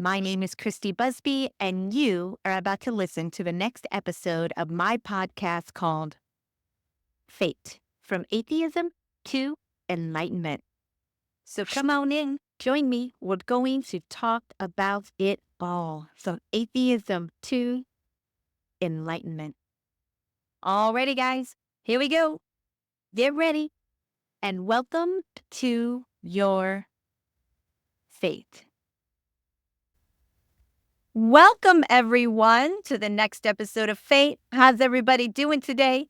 My name is Christy Busby, and you are about to listen to the next episode of my podcast called Fate, From Atheism to Enlightenment. So come on in, join me. We're going to talk about it all, from atheism to enlightenment. Alrighty, guys, here we go. Get ready, and welcome to Your Fate. Welcome, everyone, to the next episode of Fate. How's everybody doing today?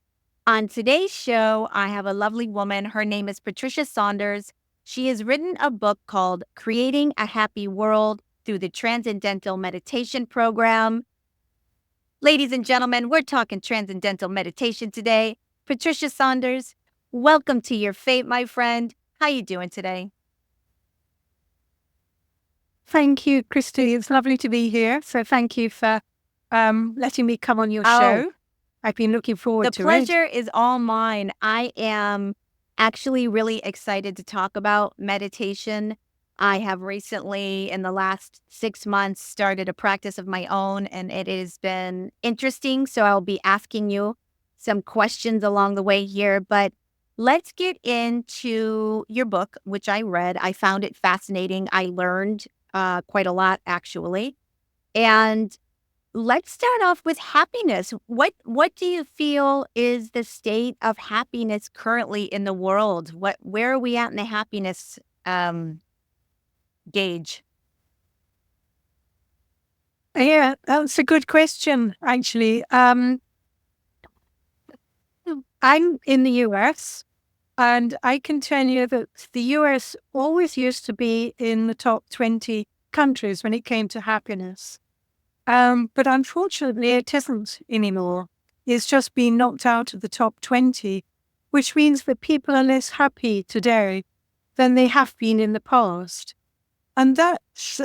On today's show, I have a lovely woman. Her name is Patricia Saunders. She has written a book called Creating a Happy World through the Transcendental Meditation Program. Ladies and gentlemen, we're talking Transcendental Meditation today. Patricia Saunders, welcome to Your Fate, my friend. How you doing today? Thank you, Christy. It's lovely to be here. So thank you for letting me come on your show. I've been looking forward to it. The pleasure is all mine. I am actually really excited to talk about meditation. I have recently, in the last 6 months, started a practice of my own, and it has been interesting. So I'll be asking you some questions along the way here. But let's get into your book, which I read. I found it fascinating. I learned quite a lot, actually. And let's start off with happiness. What do you feel is the state of happiness currently in the world? Where are we at in the happiness gauge? Yeah, that's a good question, actually. I'm in the US, and I can tell you that the US always used to be in the top 20 countries when it came to happiness. But unfortunately, it isn't anymore. It's just been knocked out of the top 20, which means that people are less happy today than they have been in the past. And that's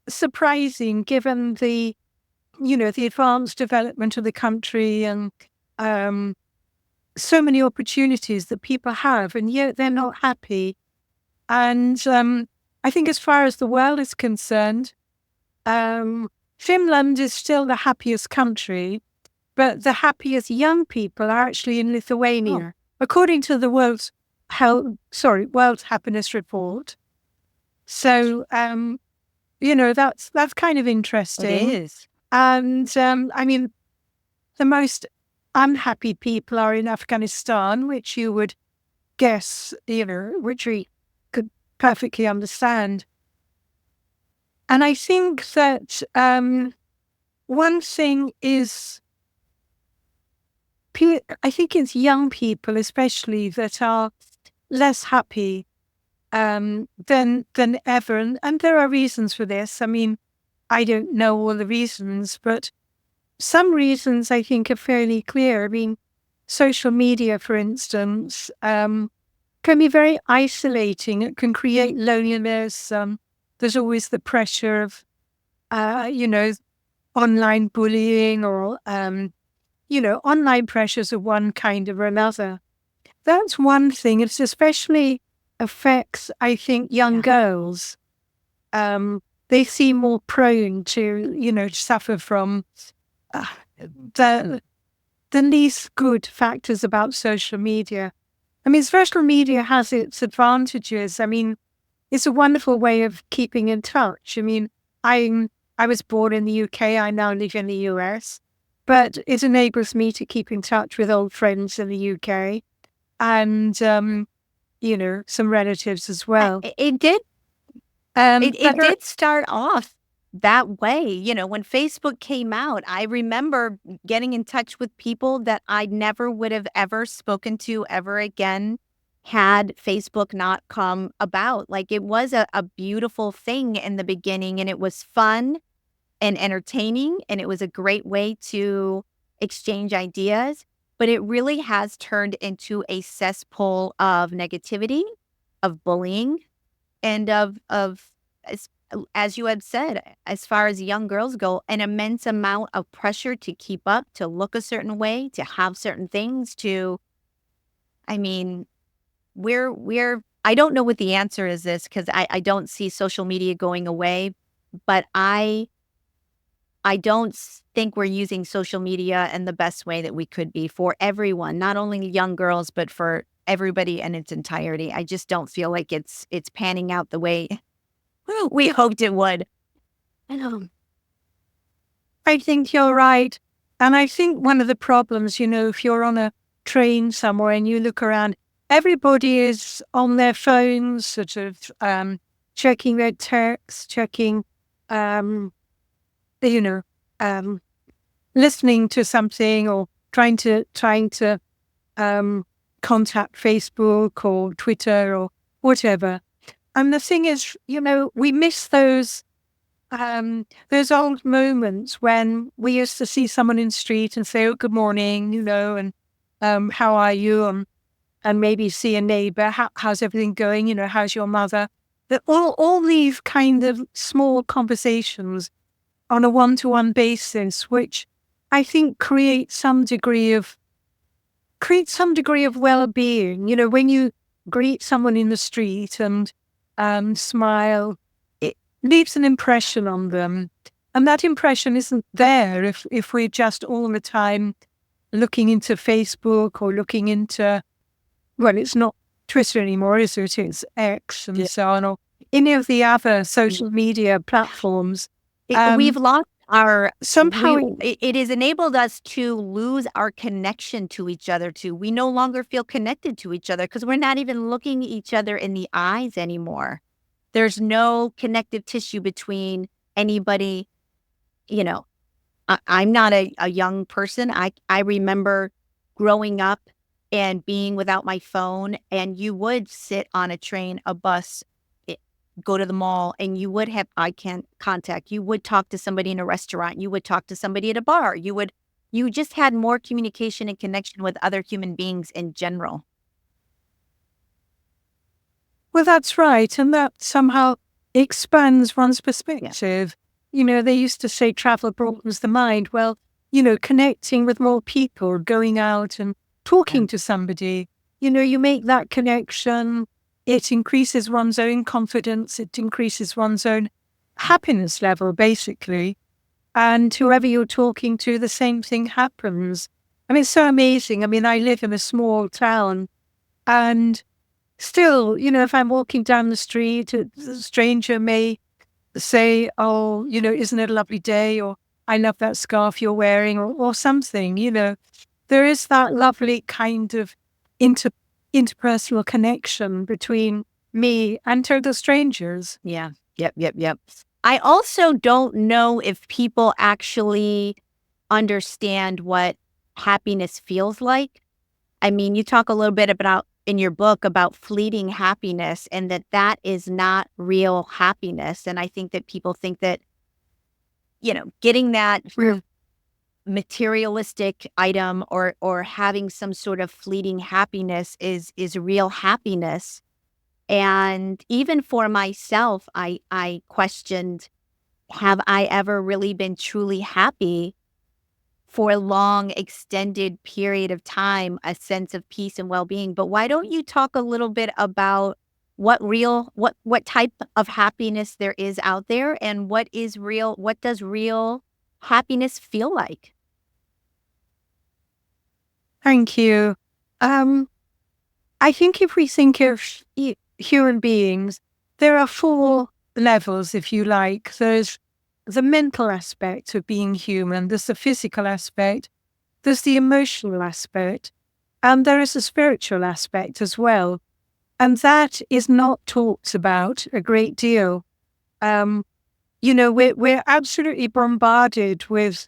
surprising given the advanced development of the country and so many opportunities that people have, and yet they're not happy. And I think as far as the world is concerned, Finland is still the happiest country, but the happiest young people are actually in Lithuania, according to the World Happiness Report. So, that's kind of interesting. It is. And the most unhappy people are in Afghanistan, which you would guess, which we could perfectly understand. And I think that one thing is, I think it's young people especially that are less happy than ever. And there are reasons for this. I mean, I don't know all the reasons, but some reasons I think are fairly clear. I mean, social media, for instance, can be very isolating. It can create loneliness. There's always the pressure of, online bullying or, online pressures of one kind or another. That's one thing. It especially affects, I think, young girls. They seem more prone to, suffer from the least good factors about social media. I mean, social media has its advantages. I mean, it's a wonderful way of keeping in touch. I mean, I was born in the UK. I now live in the US, but it enables me to keep in touch with old friends in the UK and, some relatives as well. It did. It did start off that way. When Facebook came out, I remember getting in touch with people that I never would have ever spoken to ever again had Facebook not come about. Like, it was a beautiful thing in the beginning, and it was fun and entertaining, and it was a great way to exchange ideas. But it really has turned into a cesspool of negativity, of bullying, and of as you had said, as far as young girls go, an immense amount of pressure to keep up, to look a certain way, to have certain things, we're I don't know what the answer is this because I don't see social media going away, but I don't think we're using social media in the best way that we could be for everyone, not only young girls, but for everybody in its entirety. I just don't feel like it's panning out the way we hoped it would. I think you're right. And I think one of the problems, if you're on a train somewhere and you look around, everybody is on their phones, sort of checking their texts, checking, you know, listening to something or trying to contact Facebook or Twitter or whatever. And the thing is, we miss those old moments when we used to see someone in the street and say, "Oh, good morning," and how are you? And maybe see a neighbor. How's everything going? How's your mother? That all these kind of small conversations on a one-to-one basis, which I think create some degree of well-being. When you greet someone in the street and smile, it leaves an impression on them. And that impression isn't there if we're just all the time looking into Facebook or looking into, well, it's not Twitter anymore, is it? It's X and so on, or any of the other social media platforms. We've lost our somehow it has enabled us to lose our connection to each other too. We no longer feel connected to each other because we're not even looking each other in the eyes anymore. There's no connective tissue between anybody. I'm not a young person. I remember growing up and being without my phone, and you would sit on a train, a bus, go to the mall, and you would have eye contact. You would talk to somebody in a restaurant. You would talk to somebody at a bar. You just had more communication and connection with other human beings in general. Well, that's right. And that somehow expands one's perspective. They used to say travel broadens the mind. Well, connecting with more people, going out and talking to somebody, you make that connection. It increases one's own confidence. It increases one's own happiness level, basically. And whoever you're talking to, the same thing happens. I mean, it's so amazing. I mean, I live in a small town and still, if I'm walking down the street, a stranger may say, "Oh, isn't it a lovely day?" Or "I love that scarf you're wearing," or something. There is that lovely kind of interpersonal connection between me and total strangers. Yeah. Yep. I also don't know if people actually understand what happiness feels like. I mean, you talk a little bit about in your book about fleeting happiness and that is not real happiness. And I think that people think that, getting that materialistic item or having some sort of fleeting happiness is real happiness. And even for myself, I questioned, have I ever really been truly happy for a long, extended period of time, a sense of peace and well-being? But why don't you talk a little bit about what type of happiness there is out there and what does real happiness feel like? Thank you. I think if we think of human beings, there are 4 levels, if you like. There's the mental aspect of being human, there's the physical aspect, there's the emotional aspect, and there is a spiritual aspect as well. And that is not talked about a great deal. We're absolutely bombarded with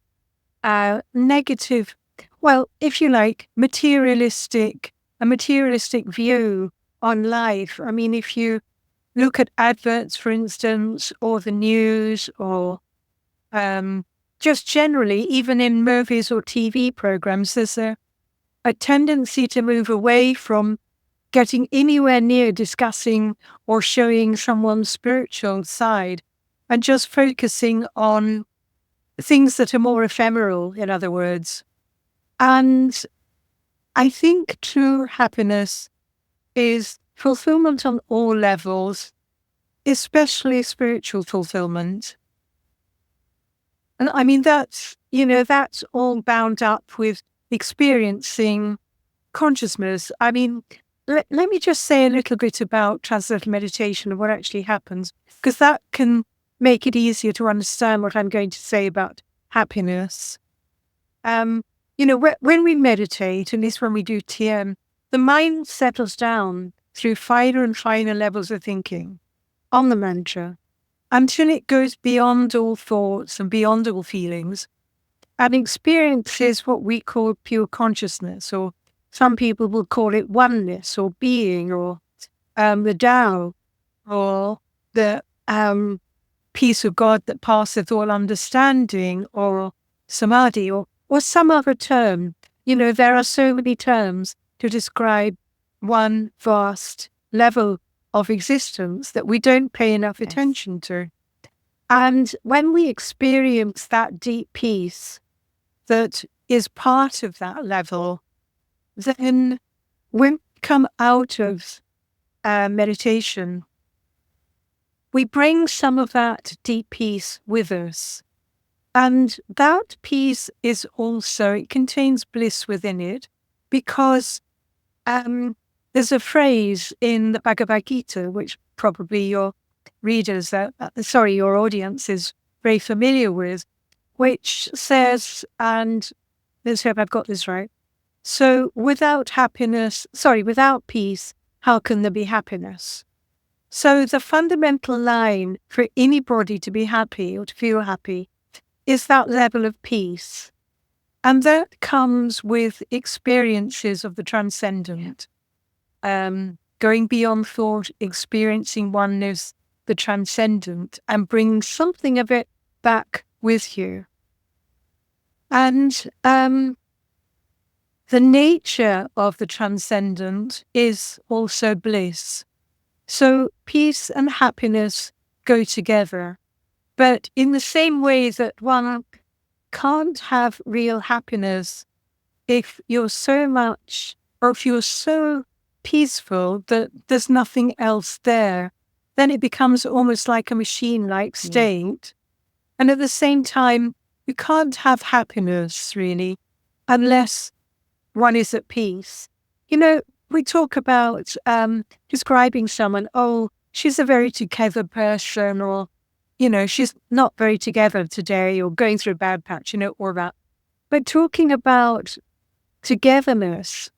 negative, well, if you like, a materialistic view on life. I mean, if you look at adverts, for instance, or the news, or just generally, even in movies or TV programs, there's a tendency to move away from getting anywhere near discussing or showing someone's spiritual side and just focusing on things that are more ephemeral, in other words. And I think true happiness is fulfillment on all levels, especially spiritual fulfillment. And I mean, that's all bound up with experiencing consciousness. I mean, let me just say a little bit about transcendental meditation and what actually happens, because that can make it easier to understand what I'm going to say about happiness. When we meditate, at least when we do TM, the mind settles down through finer and finer levels of thinking on the mantra until it goes beyond all thoughts and beyond all feelings and experiences what we call pure consciousness, or some people will call it oneness or being, or the Tao, or the peace of God that passeth all understanding, or samadhi, or some other term. There are so many terms to describe one vast level of existence that we don't pay enough attention to. And when we experience that deep peace that is part of that level, then when we come out of meditation, we bring some of that deep peace with us. And that peace is also, it contains bliss within it, because there's a phrase in the Bhagavad Gita, which probably your readers, your audience is very familiar with, which says, and let's hope I've got this right. So without peace, how can there be happiness? So the fundamental line for anybody to be happy or to feel happy is that level of peace. And that comes with experiences of the transcendent. Going beyond thought, experiencing oneness, the transcendent, and bringing something of it back with you. And the nature of the transcendent is also bliss. So peace and happiness go together. But in the same way that one can't have real happiness if you're so much, or if you're so peaceful that there's nothing else there, then it becomes almost like a machine-like state. And at the same time, you can't have happiness, really, unless one is at peace. We talk about describing someone, oh, she's a very together person, or, she's not very together today, or going through a bad patch, or that. But talking about togetherness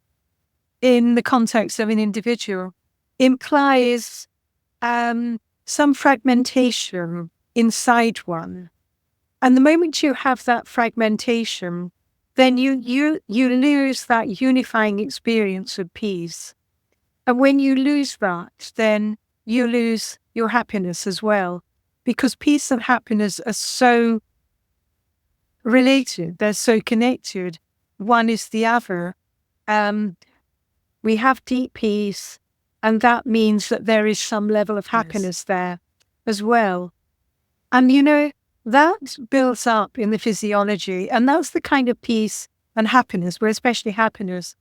in the context of an individual implies some fragmentation inside one. And the moment you have that fragmentation, then you lose that unifying experience of peace. And when you lose that, then you lose your happiness as well, because peace and happiness are so related, they're so connected. One is the other. We have deep peace, and that means that there is some level of happiness there as well. And that builds up in the physiology, and that's the kind of peace and happiness, but especially happiness,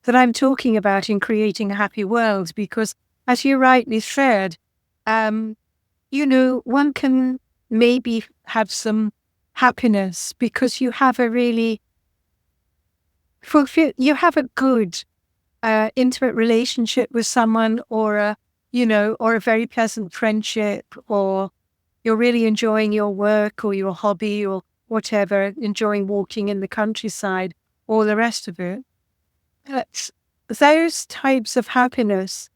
that I'm talking about in creating a happy world. Because, as you rightly said, one can maybe have some happiness because you have a really you have a good intimate relationship with someone, or a very pleasant friendship, or you're really enjoying your work or your hobby or whatever, enjoying walking in the countryside, all the rest of it. But those types of happiness,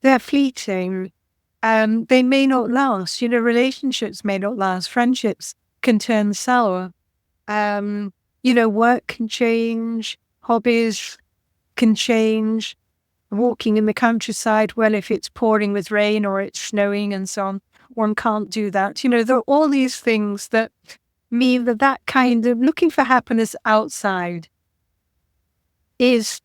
they're fleeting. They may not last. Relationships may not last. Friendships can turn sour. Work can change. Hobbies can change. Walking in the countryside, well, if it's pouring with rain or it's snowing and so on, one can't do that. There are all these things that mean that kind of looking for happiness outside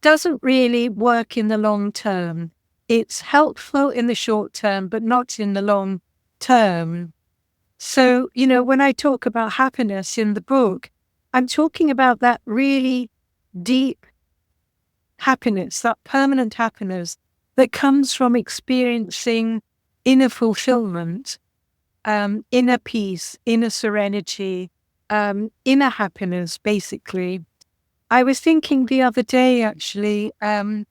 doesn't really work in the long term. It's helpful in the short term, but not in the long term. So, when I talk about happiness in the book, I'm talking about that really deep happiness, that permanent happiness that comes from experiencing inner fulfillment, inner peace, inner serenity, inner happiness, basically. I was thinking the other day, actually, being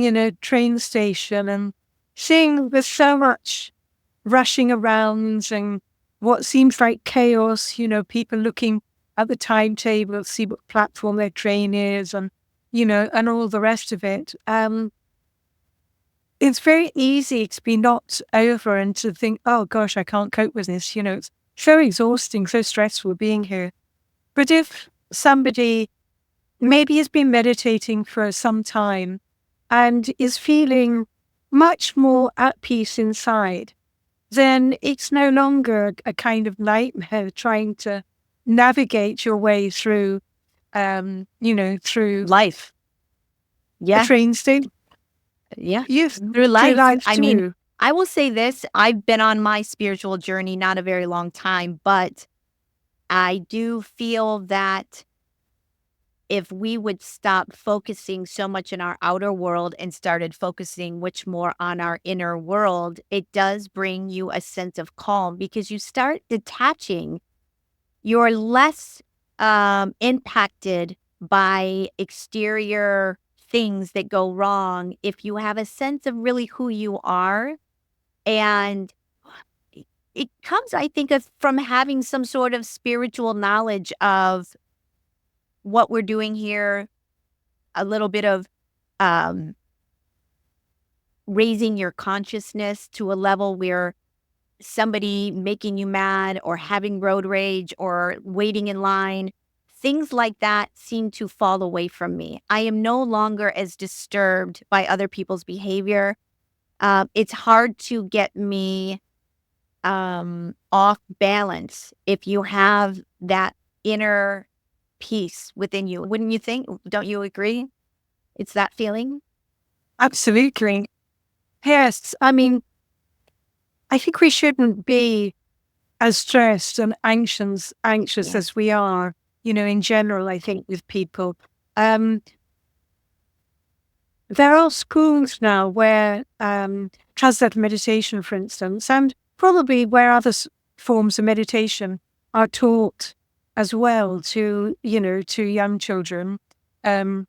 in a train station and seeing there's so much rushing around and what seems like chaos, people looking at the timetable, see what platform their train is and all the rest of it. It's very easy to be knocked over and to think, oh gosh, I can't cope with this. It's so exhausting, so stressful being here. But if somebody maybe has been meditating for some time and is feeling much more at peace inside, then it's no longer a kind of nightmare trying to navigate your way through, through life. a train station. Yeah. Yes, Through life. I mean, too. I will say this. I've been on my spiritual journey not a very long time, but I do feel that if we would stop focusing so much in our outer world and started focusing much more on our inner world, it does bring you a sense of calm because you start detaching. You're less impacted by exterior things that go wrong if you have a sense of really who you are. And it comes, I think, from having some sort of spiritual knowledge of what we're doing here, a little bit of raising your consciousness to a level where somebody making you mad or having road rage or waiting in line, things like that seem to fall away from me. I am no longer as disturbed by other people's behavior. It's hard to get me off balance if you have that inner peace within you. Wouldn't you think? Don't you agree? It's that feeling? Absolutely. Yes. I mean, I think we shouldn't be as stressed and anxious as we are, in general, I think, with people. There are schools now where Transcendental Meditation, for instance, and probably where other forms of meditation are taught as well to young children and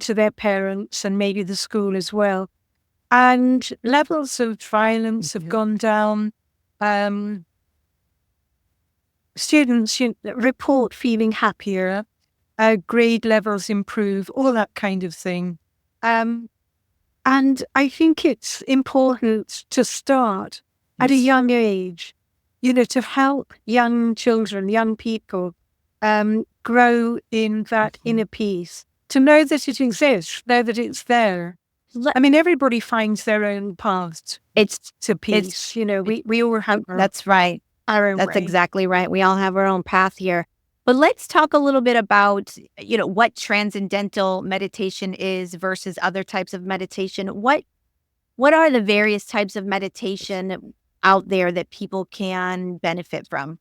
to their parents and maybe the school as well. And levels of violence have gone down. Students report feeling happier, grade levels improve, all that kind of thing. And I think it's important to start at a young age, to help young children, young people grow in that inner peace, to know that it exists, know that it's there. I mean, everybody finds their own path to peace. We all have that's right. our own That's way. exactly right. We all have our own path here. But let's talk a little bit about, what transcendental meditation is versus other types of meditation. What are the various types of meditation out there that people can benefit from?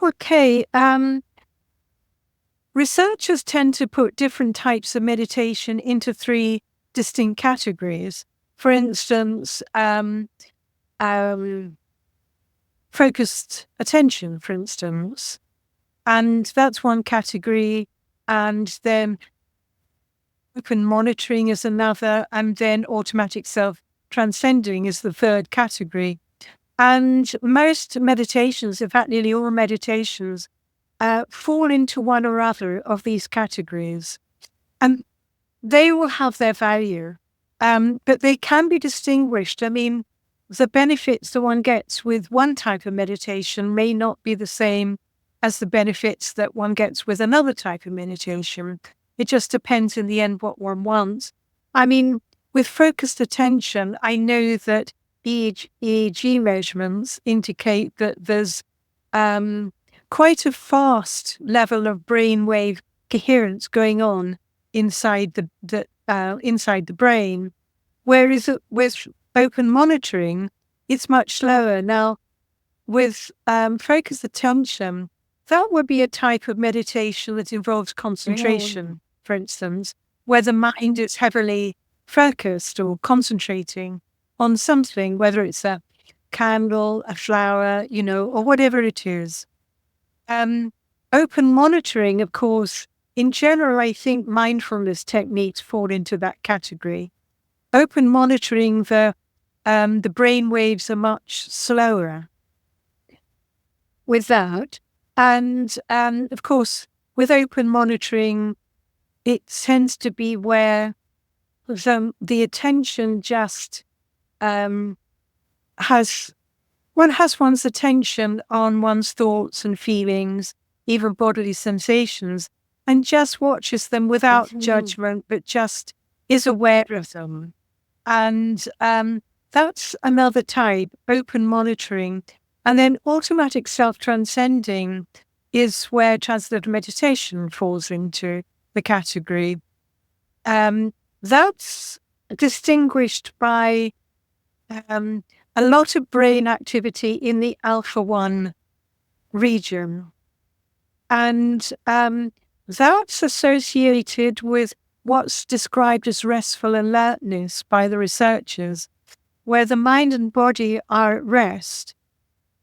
Okay. Researchers tend to put different types of meditation into 3 distinct categories. For instance, focused attention, for instance, and that's one category, and then open monitoring is another, and then automatic self-transcending is the third category. And most meditations, in fact, nearly all meditations, fall into one or other of these categories. And they will have their value, but they can be distinguished. I mean, the benefits that one gets with one type of meditation may not be the same as the benefits that one gets with another type of meditation. It just depends in the end what one wants. I mean, with focused attention, I know that EEG measurements indicate that there's quite a fast level of brainwave coherence going on inside the brain, whereas with open monitoring, it's much slower. Now, with focused attention, that would be a type of meditation that involves concentration, for instance. where the mind is heavily focused or concentrating on something, whether it's a candle, a flower, or whatever it is. Open monitoring, of course, in general, I think mindfulness techniques fall into that category. Open monitoring, the brain waves are much slower with that. And of course, with open monitoring, it tends to be where the attention just has one's attention on one's thoughts and feelings, even bodily sensations, and just watches them without judgment, but just is aware of them. And that's another type, open monitoring. And then automatic self-transcending is where transcendental meditation falls into the category. That's distinguished by a lot of brain activity in the alpha-1 region. And that's associated with what's described as restful alertness by the researchers, where the mind and body are at rest.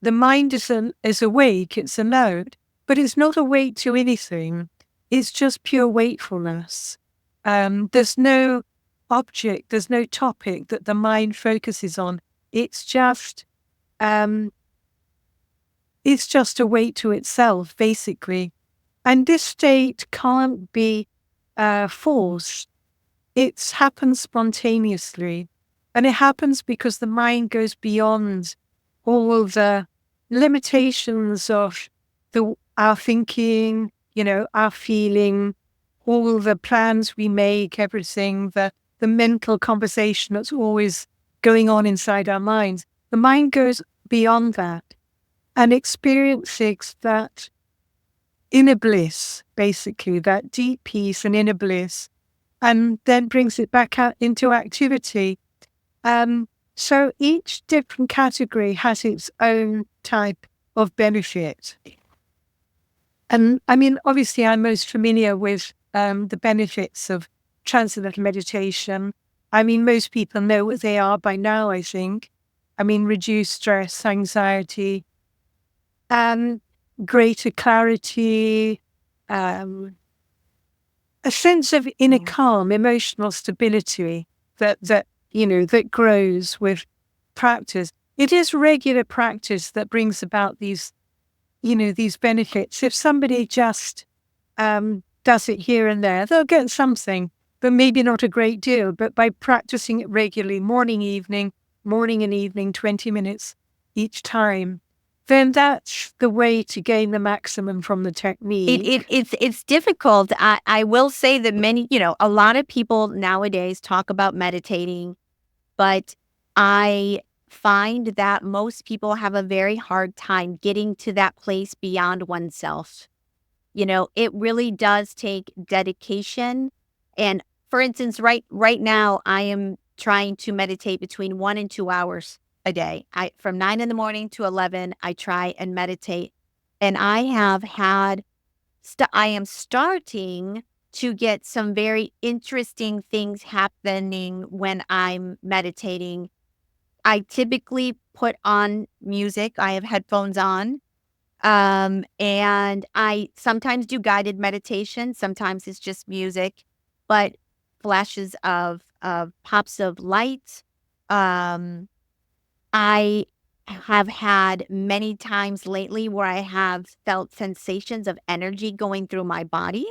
The mind is awake, it's alert, but it's not awake to anything. It's just pure wakefulness. There's no object, there's no topic that the mind focuses on. It's just awake to itself, basically. And this state can't be forced. It happens spontaneously. And it happens because the mind goes beyond all the limitations of our thinking, our feeling, all the plans we make, everything, the mental conversation that's always going on inside our minds. The mind goes beyond that and experiences that inner bliss, basically, that deep peace and inner bliss, and then brings it back out into activity. So each different category has its own type of benefit. And I mean, obviously, I'm most familiar with the benefits of transcendental meditation. I mean, most people know what they are by now, I think. I mean, reduced stress, anxiety, greater clarity, a sense of inner calm, emotional stability that grows with practice. It is regular practice that brings about these benefits. If somebody just does it here and there, they'll get something, but maybe not a great deal. But by practicing it regularly, morning and evening, 20 minutes each time, then that's the way to gain the maximum from the technique. It's difficult. I will say that many, a lot of people nowadays talk about meditating, but I find that most people have a very hard time getting to that place beyond oneself. It really does take dedication. And for instance, right now, I am trying to meditate between 1 and 2 hours a day. From 9 in the morning to 11, I try and meditate. And I have had, I am starting to get some very interesting things happening when I'm meditating. I typically put on music. I have headphones on. And I sometimes do guided meditation. Sometimes it's just music, but flashes of pops of light. I have had many times lately where I have felt sensations of energy going through my body,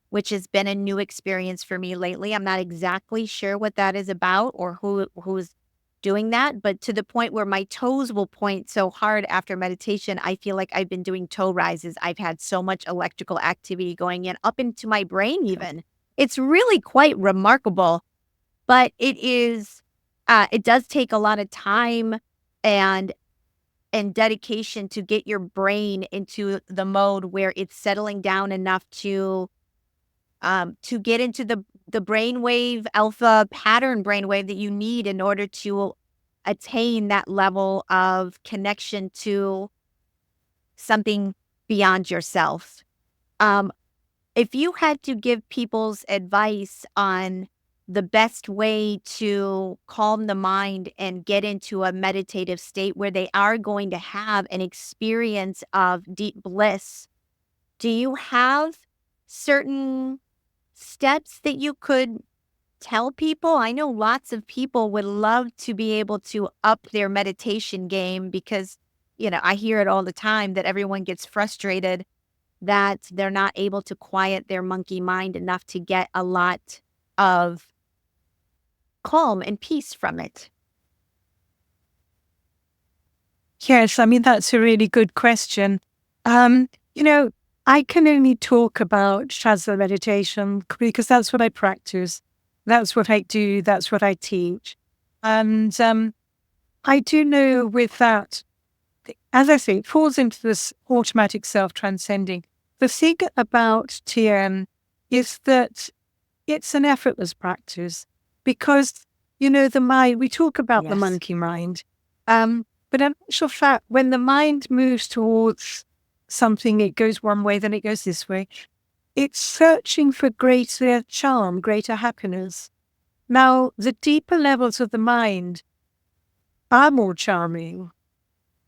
which has been a new experience for me lately. I'm not exactly sure what that is about or who's doing that, but to the point where my toes will point so hard after meditation, I feel like I've been doing toe rises. I've had so much electrical activity going in up into my brain even. It's really quite remarkable, but it does take a lot of time and dedication to get your brain into the mode where it's settling down enough to get into the brainwave, alpha pattern brainwave that you need in order to attain that level of connection to something beyond yourself. if you had to give people's advice on the best way to calm the mind and get into a meditative state where they are going to have an experience of deep bliss, do you have certain steps that you could tell people? I know lots of people would love to be able to up their meditation game because, I hear it all the time that everyone gets frustrated that they're not able to quiet their monkey mind enough to get a lot of calm and peace from it. Yes, I mean, that's a really good question. You know, I can only talk about Shazza meditation because that's what I practice. That's what I do. That's what I teach. And I do know with that, as I say, it falls into this automatic self-transcending. The thing about TM is that it's an effortless practice because, the mind, we talk about the monkey mind. But in actual fact, when the mind moves towards something, it goes one way, then it goes this way. It's searching for greater charm, greater happiness. Now, the deeper levels of the mind are more charming.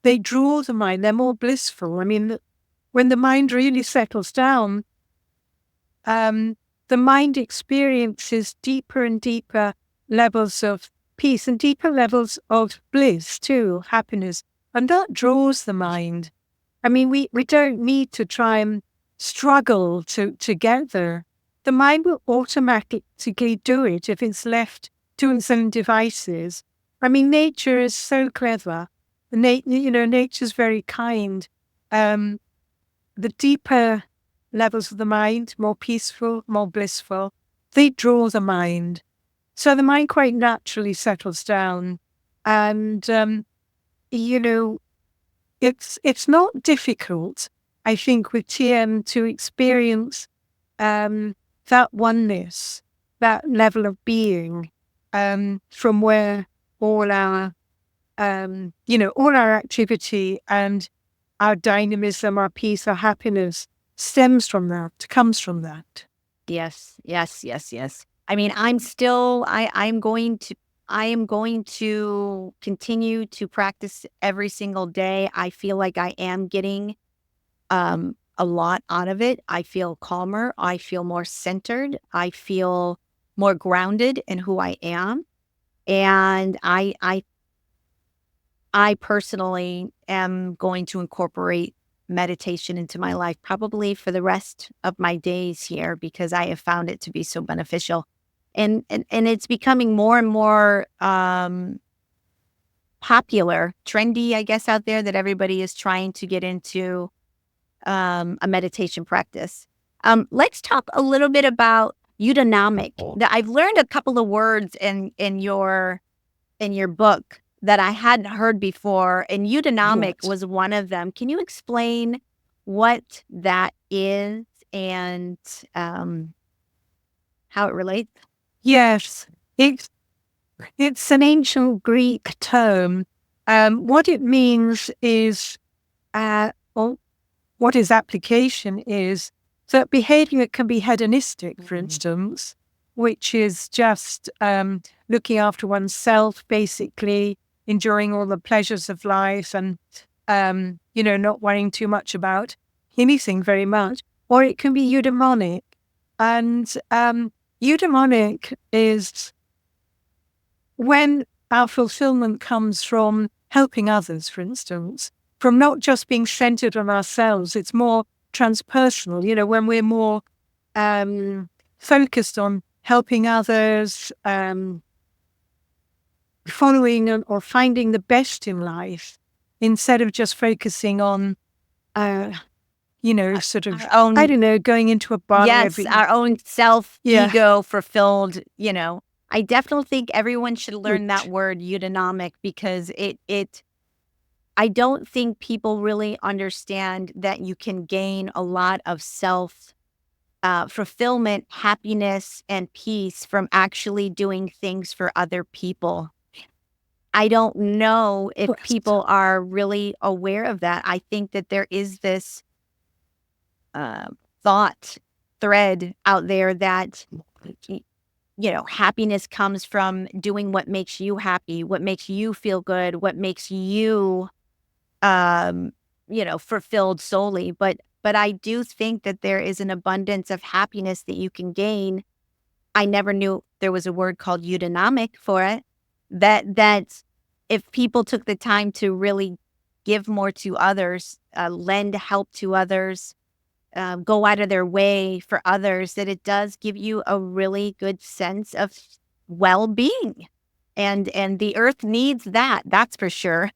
They draw the mind, they're more blissful. I mean, when the mind really settles down, the mind experiences deeper and deeper levels of peace and deeper levels of bliss too, happiness. And that draws the mind. I mean, we don't need to try and struggle to get there. The mind will automatically do it if it's left to its own devices. I mean, nature is so clever. Nature's very kind. The deeper levels of the mind, more peaceful, more blissful, they draw the mind. So the mind quite naturally settles down. And, it's not difficult, I think, with TM to experience that oneness, that level of being, from where all our, all our activity and our dynamism, our peace, our happiness stems from that, comes from that. Yes, yes, yes, yes. I mean, I am going to continue to practice every single day. I feel like I am getting a lot out of it. I feel calmer. I feel more centered. I feel more grounded in who I am. And I personally am going to incorporate meditation into my life probably for the rest of my days here because I have found it to be so beneficial. And it's becoming more and more popular, trendy, I guess, out there that everybody is trying to get into a meditation practice. Let's talk a little bit about eudaimonia. I've learned a couple of words in your book that I hadn't heard before, and eudaimonia was one of them. Can you explain what that is and how it relates? Yes, it's an ancient Greek term. What it means is, or what its application is, that behavior can be hedonistic, for instance, which is just looking after oneself, basically enjoying all the pleasures of life and, not worrying too much about anything very much. Or it can be eudaimonic. And eudaimonic is when our fulfillment comes from helping others, for instance, from not just being centered on ourselves. It's more transpersonal, when we're more focused on helping others, following or finding the best in life, instead of just focusing on, sort of, own, I don't know, going into a bar every... our own ego fulfilled, I definitely think everyone should learn that word eudaimonia because I don't think people really understand that you can gain a lot of self fulfillment, happiness, and peace from actually doing things for other people. I don't know if people are really aware of that. I think that there is this thought thread out there that, happiness comes from doing what makes you happy, what makes you feel good, what makes you, fulfilled solely. But I do think that there is an abundance of happiness that you can gain. I never knew there was a word called eudaimonia for it. That if people took the time to really give more to others, lend help to others, go out of their way for others, that it does give you a really good sense of well-being. And the earth needs that, that's for sure.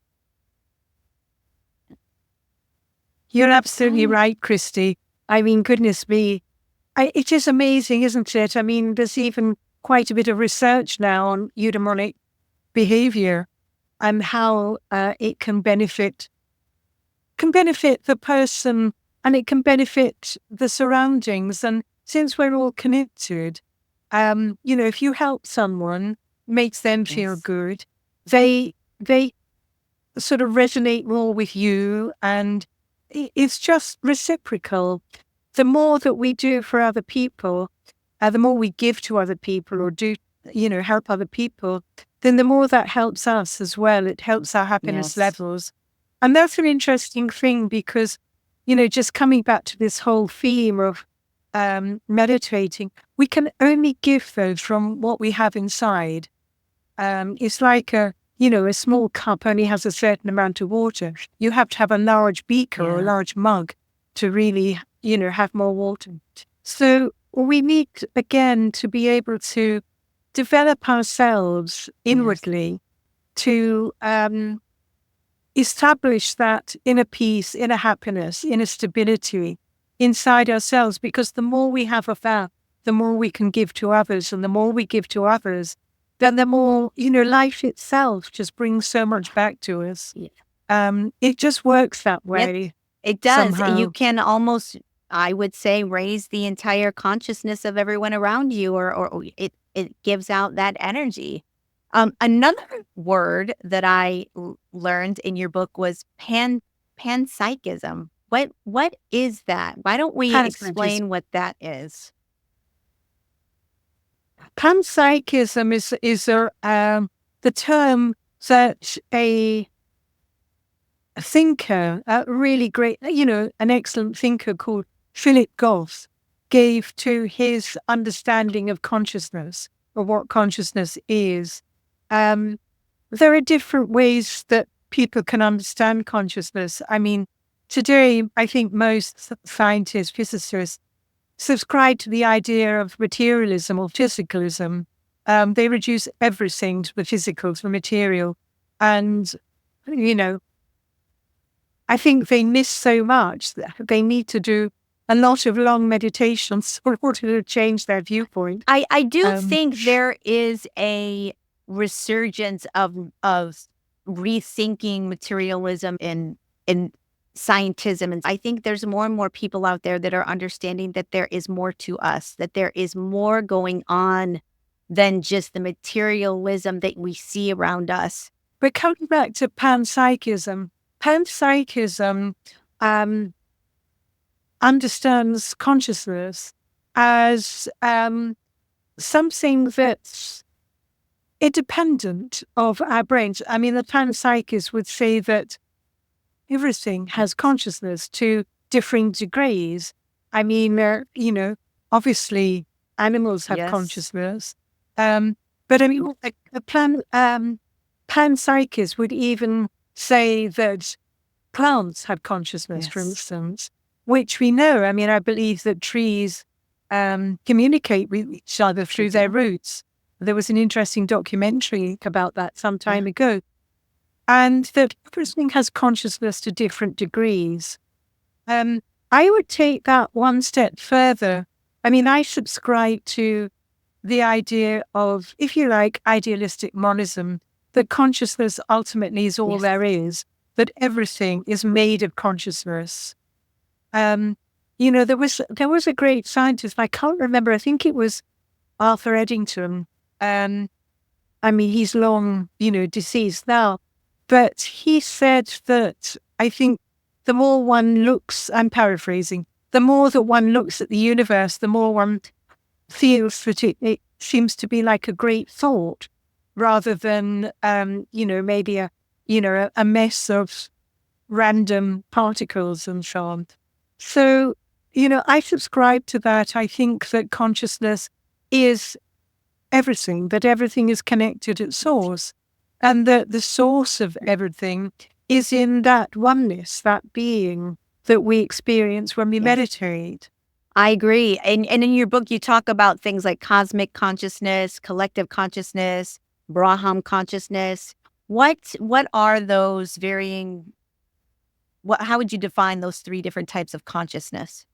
You're absolutely right, Christy. I mean, goodness me. It is amazing, isn't it? I mean, there's even quite a bit of research now on eudaimonic behavior and how it can benefit the person, and it can benefit the surroundings. And since we're all connected, if you help someone, makes them feel good, they sort of resonate more with you, and it's just reciprocal. The more that we do for other people, the more we give to other people or do, help other people, then the more that helps us as well. It helps our happiness levels. And that's an interesting thing because, just coming back to this whole theme of meditating, we can only give those from what we have inside. It's like a small cup only has a certain amount of water. You have to have a large beaker or a large mug to really, have more water. So we need, again, to be able to develop ourselves inwardly to establish that inner peace, inner happiness, inner stability inside ourselves, because the more we have of that, the more we can give to others. And the more we give to others, then the more, life itself just brings so much back to us. It just works that way. Yep, it does. Somehow. You can almost, I would say, raise the entire consciousness of everyone around you, or it gives out that energy. Another word that I learned in your book was panpsychism. What is that? Why don't we explain what that is? Panpsychism is the term that a thinker, a really great, an excellent thinker called Philip Goff gave to his understanding of consciousness, or what consciousness is. There are different ways that people can understand consciousness. I mean, today, I think most scientists, physicists, subscribe to the idea of materialism or physicalism. They reduce everything to the physical, to the material. And, I think they miss so much that they need to do a lot of long meditations in order to change their viewpoint. I do think there is a resurgence of rethinking materialism in scientism. And I think there's more and more people out there that are understanding that there is more to us, that there is more going on than just the materialism that we see around us. But coming back to panpsychism understands consciousness as something that's independent of our brains. I mean, the panpsychist would say that everything has consciousness to differing degrees. I mean, obviously animals have consciousness. But I mean, a panpsychist would even say that plants have consciousness, for instance, which we know. I mean, I believe that trees communicate with each other through their roots. There was an interesting documentary about that some time ago. And that everything has consciousness to different degrees. I would take that one step further. I mean, I subscribe to the idea of, if you like, idealistic monism, that consciousness ultimately is all there is, that everything is made of consciousness. There was a great scientist, I can't remember, I think it was Arthur Eddington. I mean, he's long, deceased now. But he said that, I think, the more one looks, I'm paraphrasing, the more that one looks at the universe, the more one feels that it seems to be like a great thought rather than, maybe a mess of random particles and so on. So, I subscribe to that. I think that consciousness is everything, that everything is connected at source, and that the source of everything is in that oneness, that being that we experience when we meditate. I agree. And in your book, you talk about things like cosmic consciousness, collective consciousness, Braham consciousness. What are those varying? How would you define those three different types of consciousness?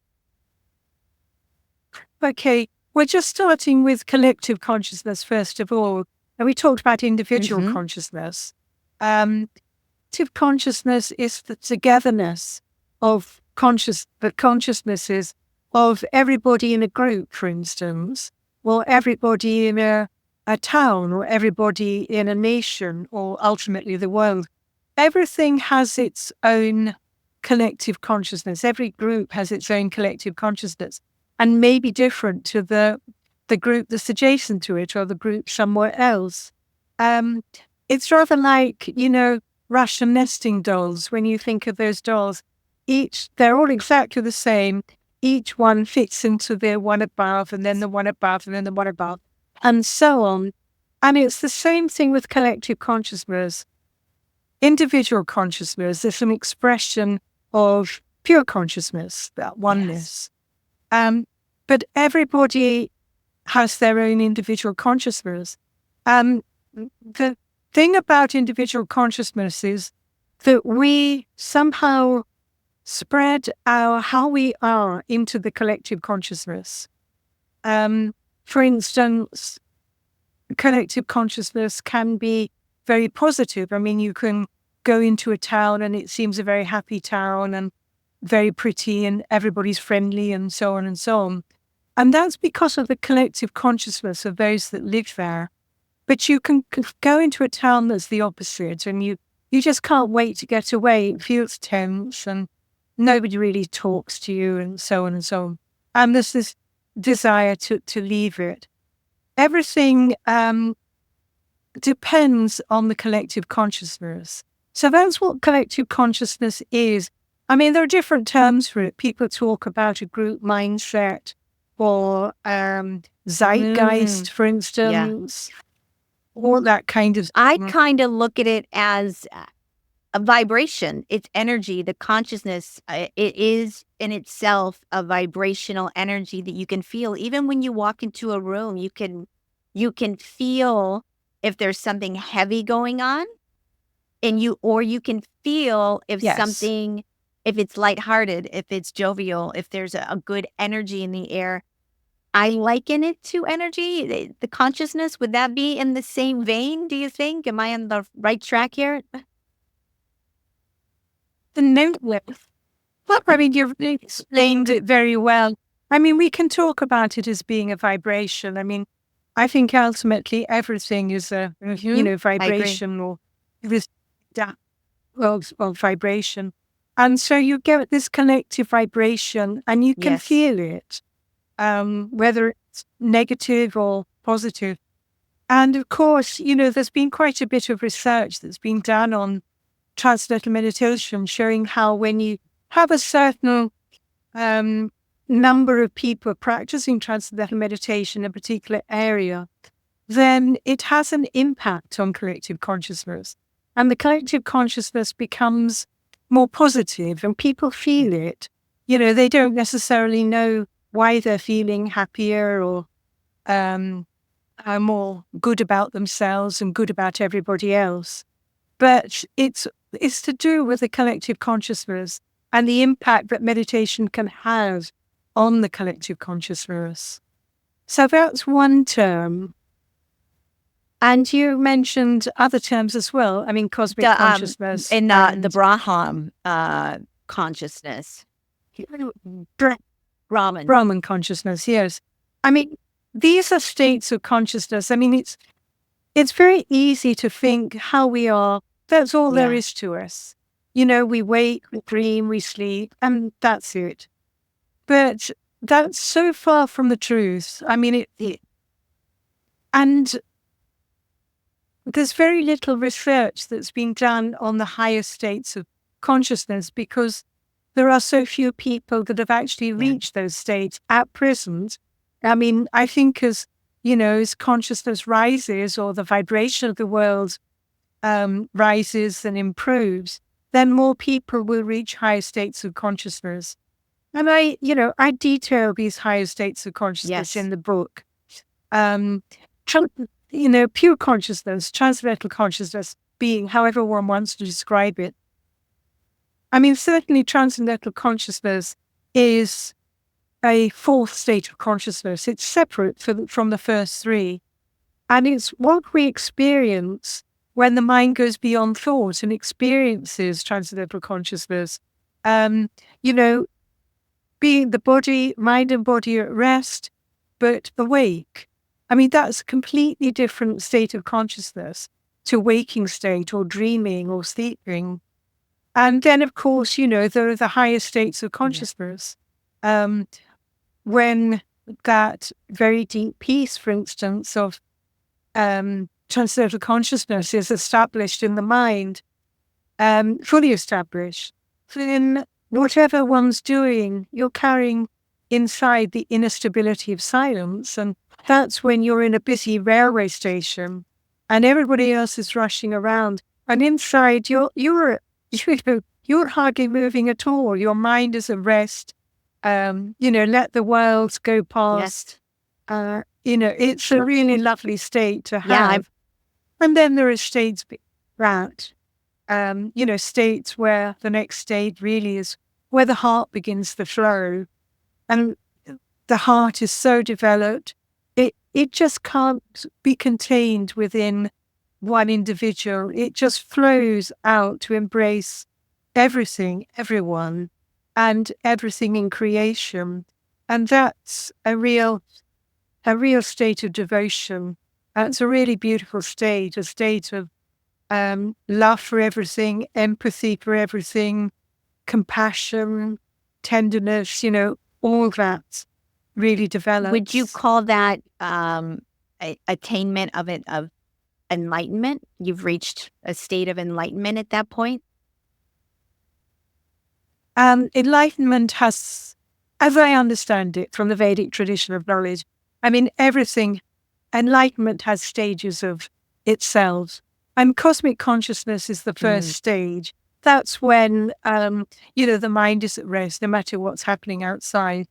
Okay, we're just starting with collective consciousness first of all, and we talked about individual consciousness. Collective consciousness is the togetherness of consciousnesses of everybody in a group, for instance, or everybody in a town, or everybody in a nation, or ultimately the world. Everything has its own collective consciousness. Every group has its own collective consciousness, and may be different to the group that's adjacent to it, or the group somewhere else. It's rather like, Russian nesting dolls. When you think of those dolls, they're all exactly the same. Each one fits into the one above, and then the one above, and then the one above, and so on. And it's the same thing with collective consciousness. Individual consciousness is an expression of pure consciousness, that oneness. But everybody has their own individual consciousness. The thing about individual consciousness is that we somehow spread how we are into the collective consciousness. For instance, collective consciousness can be very positive. I mean, you can go into a town and it seems a very happy town and very pretty and everybody's friendly and so on and so on. And that's because of the collective consciousness of those that live there. But you can go into a town that's the opposite, and you just can't wait to get away. It feels tense and nobody really talks to you and so on and so on. And there's this desire to leave it. Everything depends on the collective consciousness. So that's what collective consciousness is. I mean, there are different terms for it. People talk about a group mindset, or zeitgeist, for instance, all that kind of. I kind of look at it as a vibration. It's energy. The consciousness, it is in itself a vibrational energy that you can feel. Even when you walk into a room, you can feel if there's something heavy going on, or you can feel if something, if it's lighthearted, if it's jovial, if there's a good energy in the air. I liken it to energy, the consciousness. Would that be in the same vein, do you think? Am I on the right track here? The note width. Well, I mean, you've explained it very well. I mean, we can talk about it as being a vibration. I mean, I think ultimately everything is a, vibration, or this of vibration. And so you get this collective vibration and you can feel it, whether it's negative or positive. And of course, there's been quite a bit of research that's been done on Transcendental Meditation, showing how when you have a certain number of people practicing Transcendental Meditation in a particular area, then it has an impact on collective consciousness. And the collective consciousness becomes more positive, and people feel it. They don't necessarily know why they're feeling happier or are more good about themselves and good about everybody else. But it's to do with the collective consciousness and the impact that meditation can have on the collective consciousness. So that's one term. And you mentioned other terms as well. I mean, cosmic consciousness. And the Brahman consciousness. Brahman consciousness, yes. I mean, these are states of consciousness. I mean, it's very easy to think how we are. That's all there is to us. We wake, we dream, we sleep, and that's it. But that's so far from the truth. I mean, and there's very little research that's been done on the higher states of consciousness because there are so few people that have actually reached those states at present. I mean, I think as consciousness rises or the vibration of the world rises and improves, then more people will reach higher states of consciousness. And I detail these higher states of consciousness in the book. Pure consciousness, transcendental consciousness being however one wants to describe it. I mean, certainly transcendental consciousness is a fourth state of consciousness. It's separate from the first three. And it's what we experience when the mind goes beyond thought and experiences transcendental consciousness. Being the body, mind and body at rest, but awake. I mean, that's a completely different state of consciousness to waking state or dreaming or sleeping. And then, of course, there are the higher states of consciousness. When that very deep peace, for instance, of transcendental consciousness is established in the mind, fully established, then whatever one's doing, you're carrying inside the inner stability of silence. And that's when you're in a busy railway station and everybody else is rushing around. And inside, you're hardly moving at all. Your mind is at rest. Let the world go past. Yes. It's a really lovely state to have. And then there are states states where the next state really is where the heart begins to flow. And the heart is so developed, it just can't be contained within one individual. It just flows out to embrace everything, everyone, and everything in creation. And that's a real state of devotion. It's a really beautiful state, a state of love for everything, empathy for everything, compassion, tenderness, all that really develops. Would you call that attainment of enlightenment? You've reached a state of enlightenment at that point? Enlightenment has, as I understand it from the Vedic tradition of knowledge, I mean, enlightenment has stages of itself. And cosmic consciousness is the first stage. That's when, the mind is at rest, no matter what's happening outside.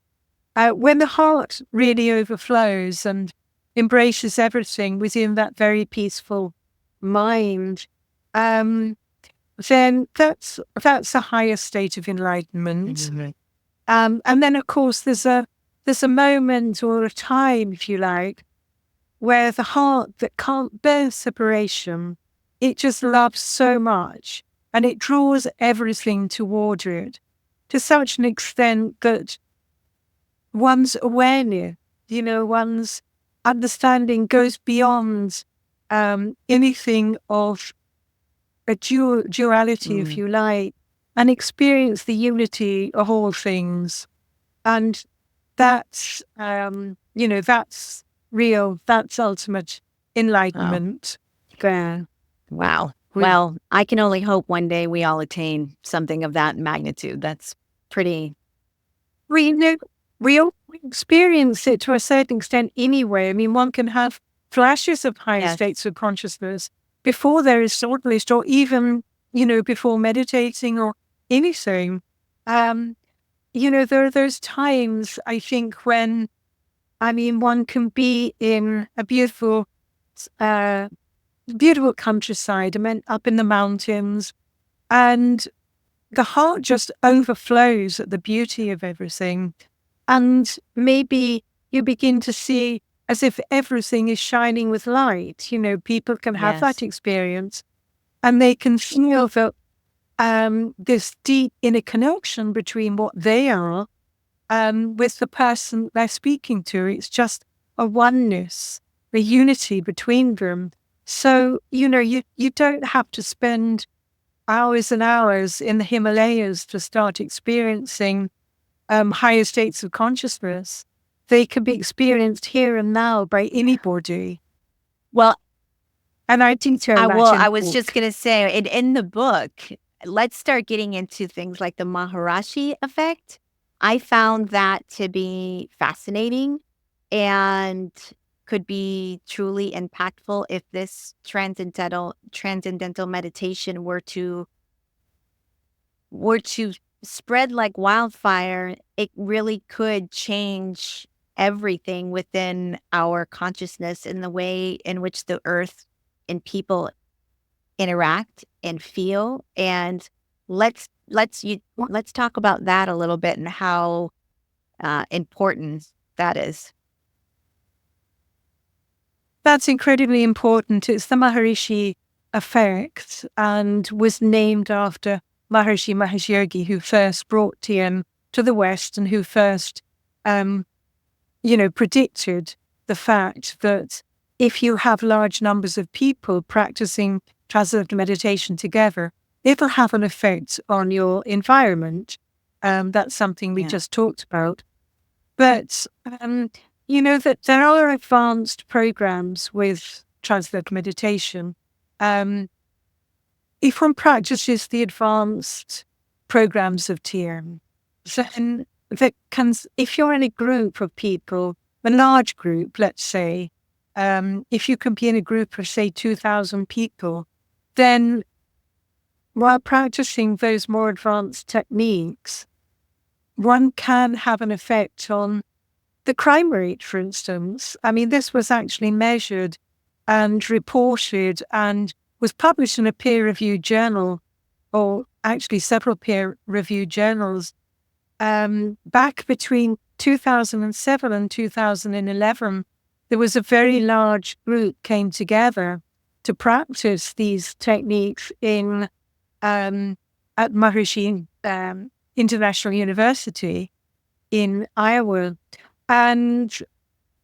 When the heart really overflows and embraces everything within that very peaceful mind, then that's a higher state of enlightenment. Mm-hmm. And then, of course, there's a moment or a time, if you like, where the heart that can't bear separation, it just loves so much and it draws everything toward it to such an extent that one's awareness, one's understanding goes beyond anything of a duality, if you like, and experience the unity of all things. And that's, that's real, that's ultimate enlightenment. Oh. Wow. Well, I can only hope one day we all attain something of that magnitude. That's pretty... We all experience it to a certain extent anyway. I mean, one can have flashes of higher states of consciousness before there is thoughtless or even, before meditating or anything. There are those times, I think, when, one can be in a beautiful countryside, up in the mountains, and the heart just overflows at the beauty of everything. And maybe you begin to see as if everything is shining with light. People can have that experience and they can feel that this deep inner connection between what they are with the person they're speaking to. It's just a oneness, a unity between them. So, you don't have to spend hours and hours in the Himalayas to start experiencing higher states of consciousness, they can be experienced here and now by anybody. Well, and I detail that I in was the just book. going to say, in the book, let's start getting into things like the Maharishi effect. I found that to be fascinating and could be truly impactful if this transcendental meditation were to spread like wildfire. It really could change everything within our consciousness and the way in which the earth and people interact and feel. And let's talk about that a little bit and how important that is. That's incredibly important. It's the Maharishi effect and was named after Maharishi Mahesh Yogi, who first brought TM to the West and who first, predicted the fact that if you have large numbers of people practicing transcendental meditation together, it'll have an effect on your environment. That's something we just talked about. But, that there are advanced programs with transcendental meditation. If one practices the advanced programs of TM, then if you're in a group of people, a large group, let's say, if you can be in a group of, say, 2,000 people, then while practicing those more advanced techniques, one can have an effect on the crime rate, for instance. I mean, this was actually measured and reported and was published in a peer-reviewed journal, or actually several peer-reviewed journals, back between 2007 and 2011. There was a very large group came together to practice these techniques at Maharishi International University in Iowa. And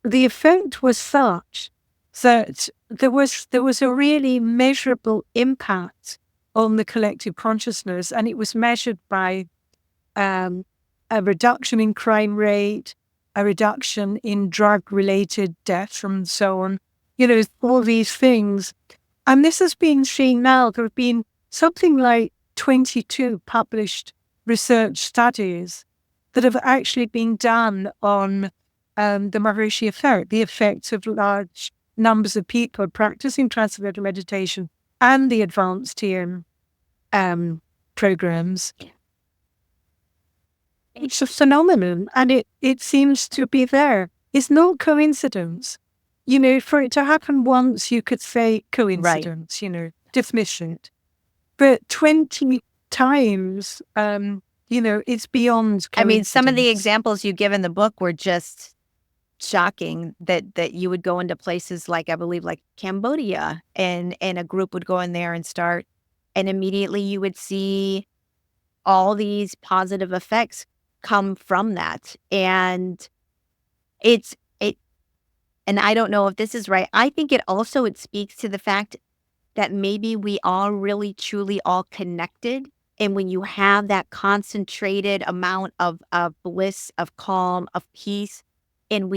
the effect was such that there was a really measurable impact on the collective consciousness, and it was measured by a reduction in crime rate, a reduction in drug-related deaths, and so on. All these things. And this has been seen now. There have been something like 22 published research studies that have actually been done on the Maharishi effect, the effects of large numbers of people practicing transcendental meditation and the advanced TM programs. It's a phenomenon, and it seems to be there. It's no coincidence. For it to happen once, you could say coincidence, dismiss it. But 20 times, it's beyond coincidence. I mean, some of the examples you give in the book were just shocking, that you would go into places like, I believe, like Cambodia, and a group would go in there and start, and immediately you would see all these positive effects come from that. And and I don't know if this is right. I think it speaks to the fact that maybe we are really truly all connected. And when you have that concentrated amount of bliss, of calm, of peace, and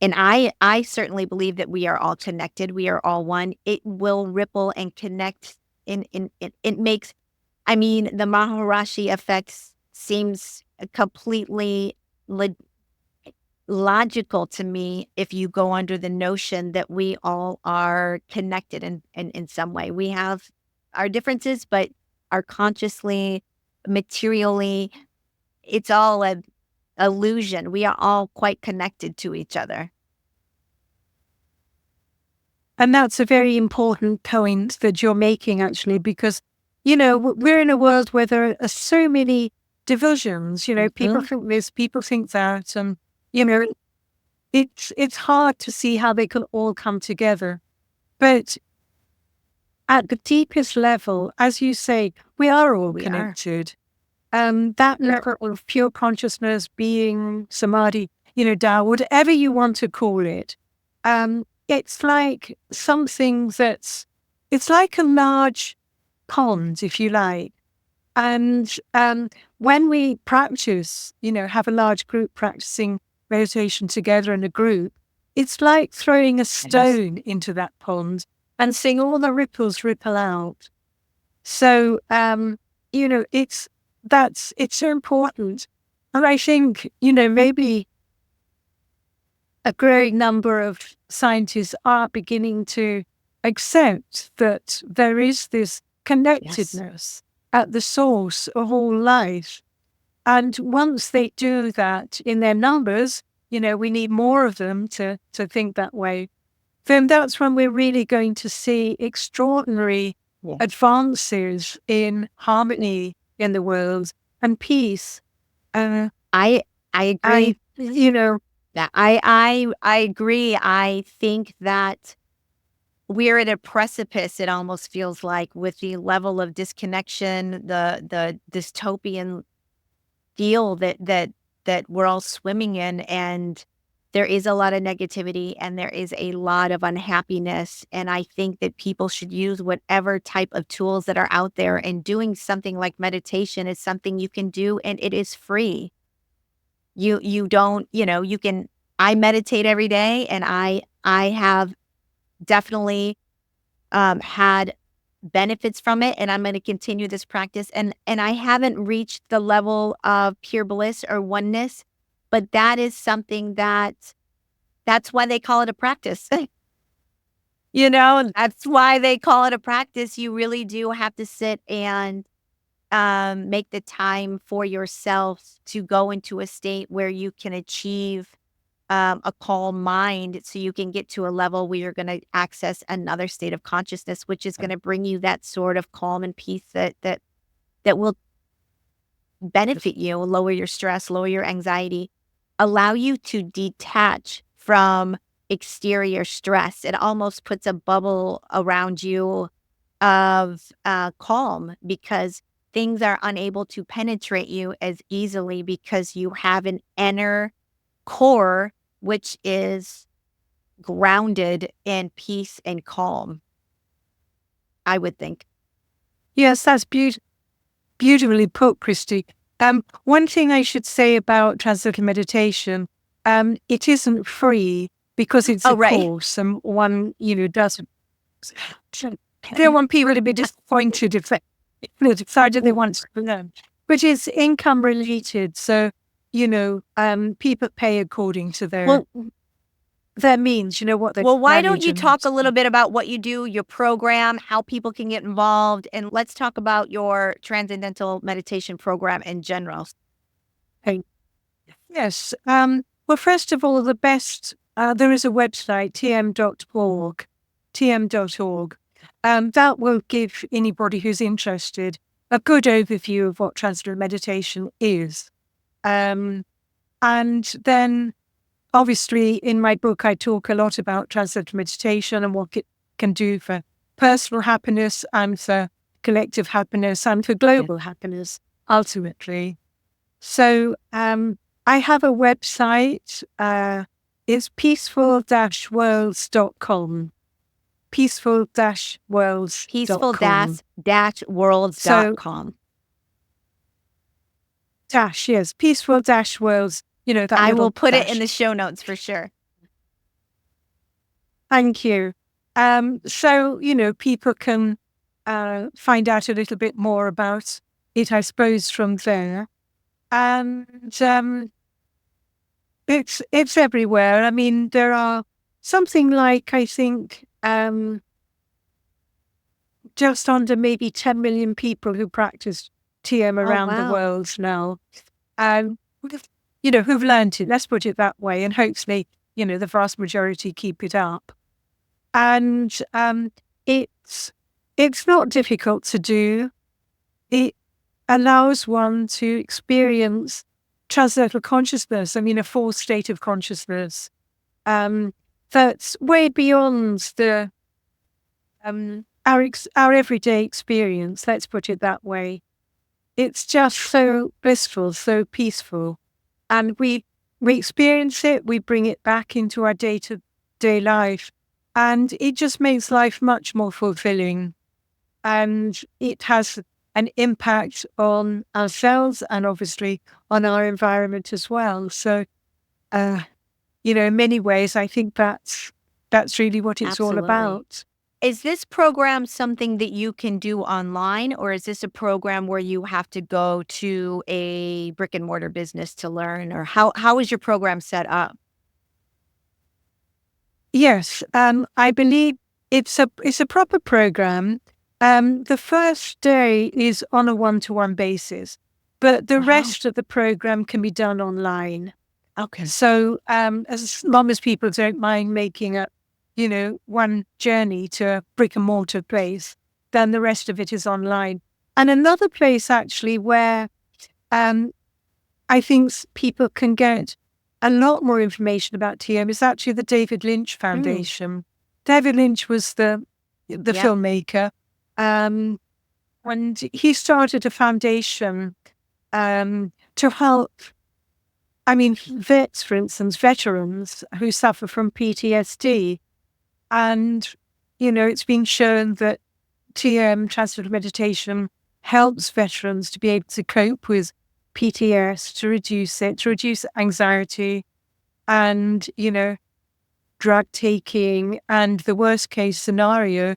I certainly believe that we are all connected. We are all one. It will ripple and connect. It makes, I mean, the Maharishi effect seems completely logical to me if you go under the notion that we all are connected in some way. We have our differences, but are consciously, materially, it's all an illusion. We are all quite connected to each other. And that's a very important point that you're making, actually, because, we're in a world where there are so many divisions. People think this, people think that, and, it's hard to see how they can all come together. But at the deepest level, as you say, we are all connected. That level of pure consciousness, being, samadhi, Tao, whatever you want to call it, it's like something it's like a large pond, if you like. And when we practice, have a large group practicing meditation together in a group, it's like throwing a stone into that pond and seeing all the ripples ripple out. So, it's so important. And I think, maybe a growing number of scientists are beginning to accept that there is this connectedness at the source of all life. And once they do that in their numbers, we need more of them to think that way, then that's when we're really going to see extraordinary advances in harmony in the world and peace. I agree. I agree. I think that we're at a precipice, it almost feels like, with the level of disconnection, the dystopian feel that we're all swimming in, and there is a lot of negativity and there is a lot of unhappiness. And I think that people should use whatever type of tools that are out there, and doing something like meditation is something you can do, and it is free. You don't, you can, I meditate every day, and I have definitely had benefits from it, and I'm going to continue this practice. And I haven't reached the level of pure bliss or oneness, but that is something that's why they call it a practice. That's why they call it a practice. You really do have to sit and make the time for yourself to go into a state where you can achieve a calm mind, so you can get to a level where you're going to access another state of consciousness, which is going to bring you that sort of calm and peace that will benefit you, lower your stress, lower your anxiety, allow you to detach from exterior stress. It almost puts a bubble around you of calm, because things are unable to penetrate you as easily, because you have an inner core which is grounded in peace and calm, I would think. Yes, that's beautifully put, Christy. One thing I should say about Transcendental Meditation, it isn't free because it's a course, and one, doesn't. I don't want people to be disappointed if they decided they want to learn, but it's income related. So, people pay according to their means, what they Well, why don't you talk a little bit about what you do, your program, how people can get involved, and let's talk about your Transcendental Meditation Program in general. Okay. Yes. Well, first of all, the best, there is a website, tm.org. That will give anybody who's interested a good overview of what Transcendental Meditation is. And then, obviously, in my book, I talk a lot about Transcendental Meditation and what it can do for personal happiness and for collective happiness and for global happiness, ultimately. So I have a website. It's peaceful-worlds.com. Peaceful-worlds.com. Peaceful-worlds.com. Yes, peaceful-worlds. That I will put it in the show notes for sure. Thank you. So, people can find out a little bit more about it, I suppose, from there. And it's everywhere. I mean, there are something like, I think, just under maybe 10 million people who practice TM around the world now. Who've learned it, let's put it that way, and hopefully, the vast majority keep it up. And it's not difficult to do. It allows one to experience transcendental consciousness, a full state of consciousness that's way beyond our everyday experience, let's put it that way. It's just so blissful, so peaceful. And we experience it, we bring it back into our day-to-day life, and it just makes life much more fulfilling. And it has an impact on ourselves and obviously on our environment as well. So, in many ways, I think that's really what it's all Absolutely. about. Is this program something that you can do online, or is this a program where you have to go to a brick and mortar business to learn, or how is your program set up? Yes, I believe it's a proper program. The first day is on a one-to-one basis, but the Wow. rest of the program can be done online. Okay. So, as long as people don't mind making one journey to a brick and mortar place, then the rest of it is online. And another place actually where um, I think people can get a lot more information about TM is actually the David Lynch Mm. Foundation. David Lynch was the Yep. filmmaker, um, and he started a foundation to help. I mean, vets, for instance, veterans who suffer from PTSD, and it's been shown that TM, Transcendental Meditation, helps veterans to be able to cope with PTS, to reduce anxiety and, drug taking, and the worst case scenario,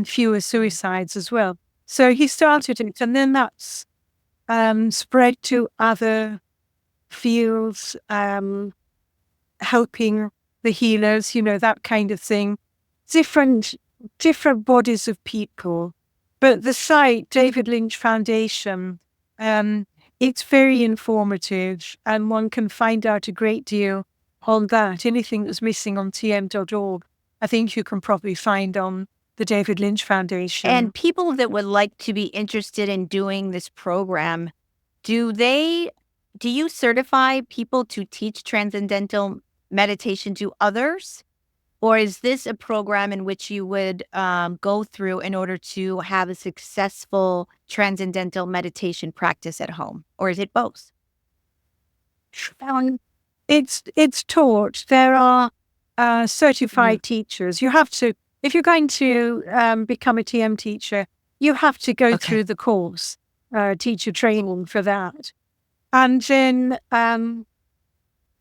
fewer suicides as well. So he started it, and then that's spread to other fields, helping the healers, that kind of thing. Different bodies of people. But the site, David Lynch Foundation, it's very informative, and one can find out a great deal on that. Anything that's missing on tm.org, I think you can probably find on the David Lynch Foundation. And people that would like to be interested in doing this program, do you certify people to teach transcendental meditation to others? Or is this a program in which you would go through in order to have a successful transcendental meditation practice at home? Or is it both? It's taught. There are certified teachers. You have to, if you're going to become a TM teacher, you have to go Okay. through the course, teacher training for that, and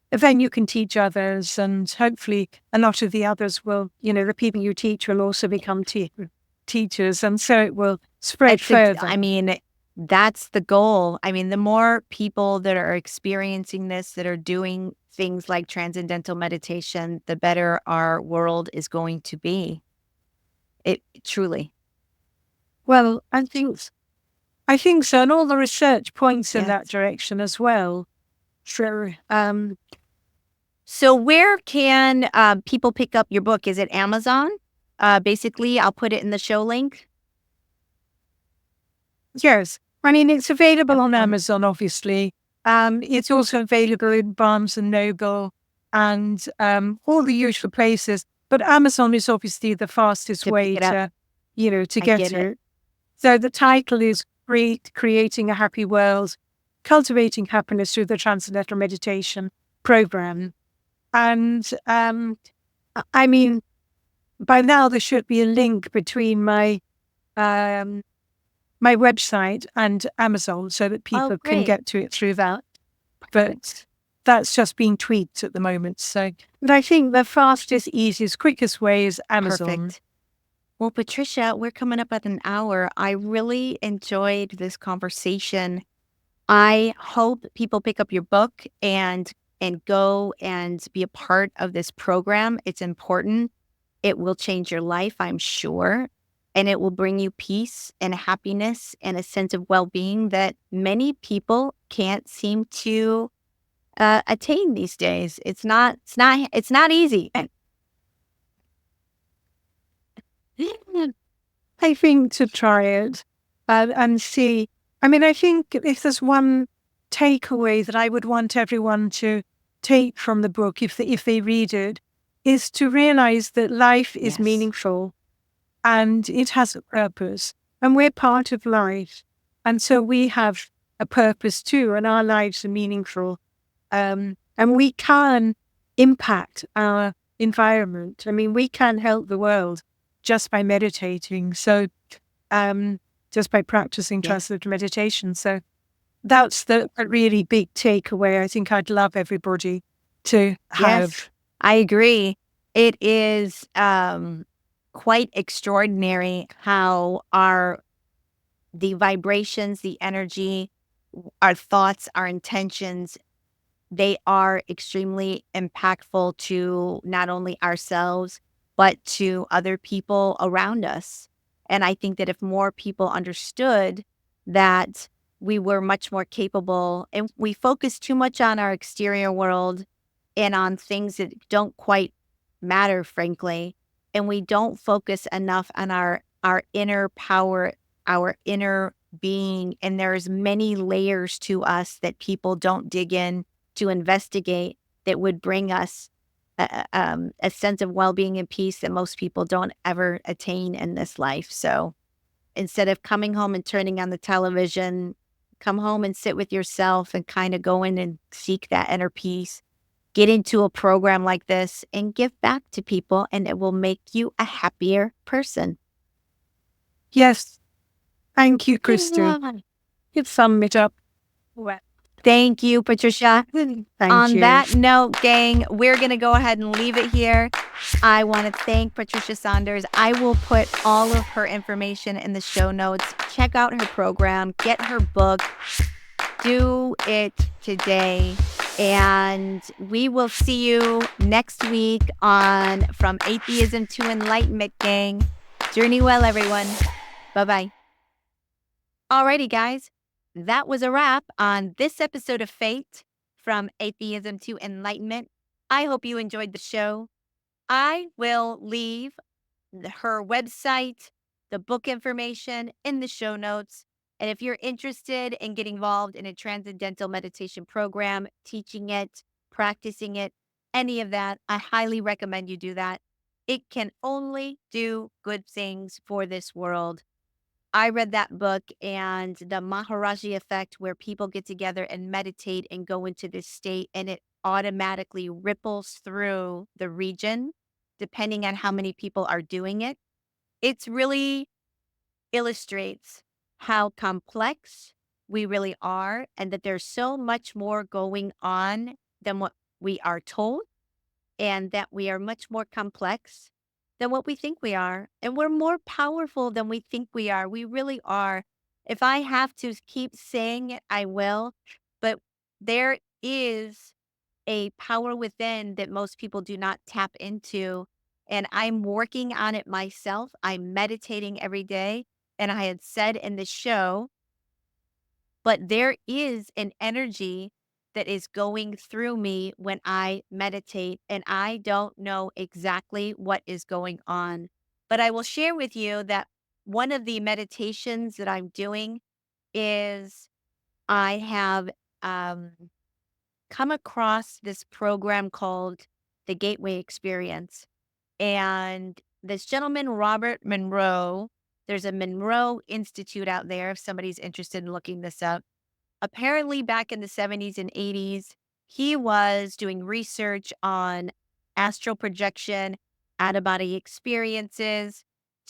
then you can teach others, and hopefully a lot of the others will, the people you teach will also become teachers, and so it will spread further. I mean, that's the goal. I mean, the more people that are experiencing this, that are doing things like transcendental meditation, the better our world is going to be. It truly. Well, I think so, and all the research points in that Yes. direction as well. Sure. So where can people pick up your book? Is it Amazon? Basically, I'll put it in the show link. Yes. I mean, it's available on Okay. Amazon, obviously. It's also available in Barnes and Noble and all the usual places. But Amazon is obviously the fastest To pick way it up. to I get get it. it. So the title is Creating a Happy World, Cultivating Happiness Through the Transcendental Meditation Program. And I mean, by now there should be a link between my website and Amazon so that people can Great. get to it through that. But that's just being tweaked at the moment. So, but I think the fastest, easiest, quickest way is Amazon. Perfect. Well, Patricia, we're coming up at an hour. I really enjoyed this conversation. I hope people pick up your book and go and be a part of this program. It's important. It will change your life, I'm sure, and it will bring you peace and happiness and a sense of well-being that many people can't seem to attain these days. It's not easy. I think to try it and see. I mean, I think if there's one takeaway that I would want everyone to take from the book, if they read it, is to realize that life is Yes. meaningful and it has a purpose, and we're part of life, and so we have a purpose too, and our lives are meaningful, and we can impact our environment. I mean, we can help the world just by meditating. So to just by practicing transcendental meditation. So that's a really big takeaway I think I'd love everybody to have. Yes, I agree. It is quite extraordinary how the vibrations, the energy, our thoughts, our intentions, they are extremely impactful to not only ourselves, but to other people around us. And I think that if more people understood that we were much more capable and we focus too much on our exterior world and on things that don't quite matter, frankly, and we don't focus enough on our inner power, our inner being, and there's many layers to us that people don't dig in to investigate that would bring us a sense of well-being and peace that most people don't ever attain in this life. So instead of coming home and turning on the television, come home and sit with yourself and kind of go in and seek that inner peace. Get into a program like this and give back to people, and it will make you a happier person. Yes. Thank you, Christy. You've summed it up. Well, thank you, Patricia. On that note, gang, we're going to go ahead and leave it here. I want to thank Patricia Saunders. I will put all of her information in the show notes. Check out her program, get her book, do it today. And we will see you next week on From Atheism to Enlightenment, gang. Journey well, everyone. Bye-bye. Alrighty, guys. That was a wrap on this episode of F.A.T.E, From Atheism to Enlightenment. I hope you enjoyed the show. I will leave her website, the book information in the show notes. And if you're interested in getting involved in a Transcendental Meditation Program, teaching it, practicing it, any of that, I highly recommend you do that. It can only do good things for this world. I read that book and the Maharaji effect, where people get together and meditate and go into this state, and it automatically ripples through the region, depending on how many people are doing it. It's really illustrates how complex we really are, and that there's so much more going on than what we are told, and that we are much more complex than what we think we are. And we're more powerful than we think we are. We really are. If I have to keep saying it, I will. But there is a power within that most people do not tap into. And I'm working on it myself. I'm meditating every day. And I had said in the show, but there is an energy that is going through me when I meditate, and I don't know exactly what is going on. But I will share with you that one of the meditations that I'm doing is I have um, come across this program called the Gateway Experience. And this gentleman, Robert Monroe, there's a Monroe Institute out there if somebody's interested in looking this up. Apparently, back in the 70s and 80s, he was doing research on astral projection, out of body experiences,